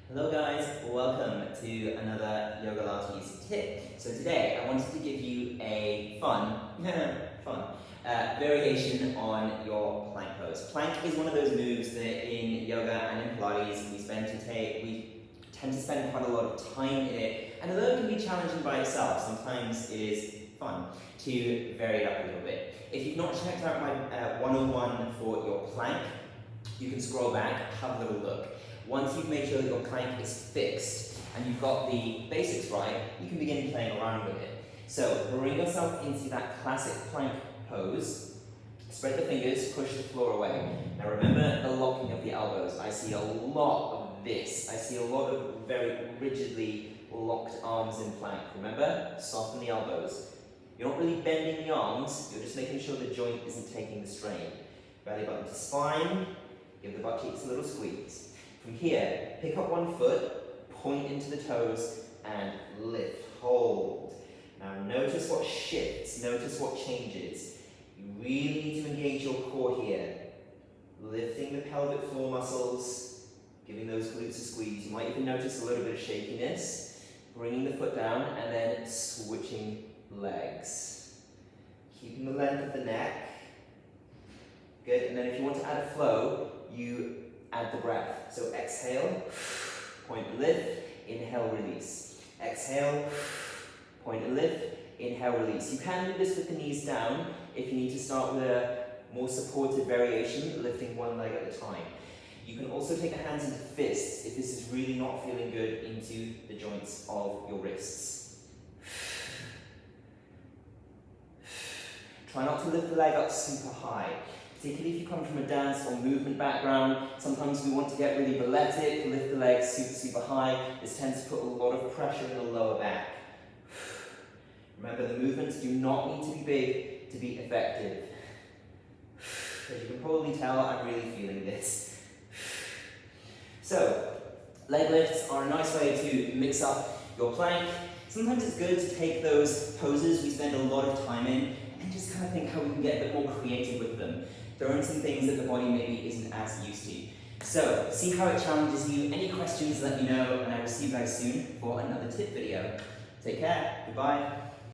Hello guys, welcome to another Yogalates tip. So today I wanted to give you a fun variation on your plank pose. Plank is one of those moves that in yoga and in Pilates we tend to spend quite a lot of time in it, and although it can be challenging by itself, sometimes it is fun to vary it up a little bit. If you've not checked out my 101 for your plank, you can scroll back, have a little look. Once you've made sure that your plank is fixed and you've got the basics right, you can begin playing around with it. So bring yourself into that classic plank pose, spread the fingers, push the floor away. Now remember the locking of the elbows. I see a lot of this. I see a lot of very rigidly locked arms in plank. Remember, soften the elbows. You're not really bending the arms, you're just making sure the joint isn't taking the strain. Belly button to spine, give the butt cheeks a little squeeze. From here, pick up one foot, point into the toes, and lift, hold. Now notice what shifts, notice what changes. You really need to engage your core here. Lifting the pelvic floor muscles, giving those glutes a squeeze. You might even notice a little bit of shakiness. Bringing the foot down, and then switching legs. Keeping the length of the neck. Good, and then if you want to add a flow, you add the breath. So exhale, point and lift, inhale, release. Exhale, point and lift, inhale, release. You can do this with the knees down if you need to start with a more supported variation, lifting one leg at a time. You can also take the hands into fists if this is really not feeling good into the joints of your wrists. Try not to lift the leg up super high. Particularly if you come from a dance or movement background, sometimes we want to get really balletic, lift the legs super high. This tends to put a lot of pressure in the lower back. Remember, the movements do not need to be big to be effective. As you can probably tell, I'm really feeling this. So, leg lifts are a nice way to mix up your plank. Sometimes it's good to take those poses we spend a lot of time in and just kind of think how we can get a bit more creative with them. Throw in some things that the body maybe isn't as used to. So, see how it challenges you. Any questions, let me know, and I will see you guys soon for another tip video. Take care. Goodbye.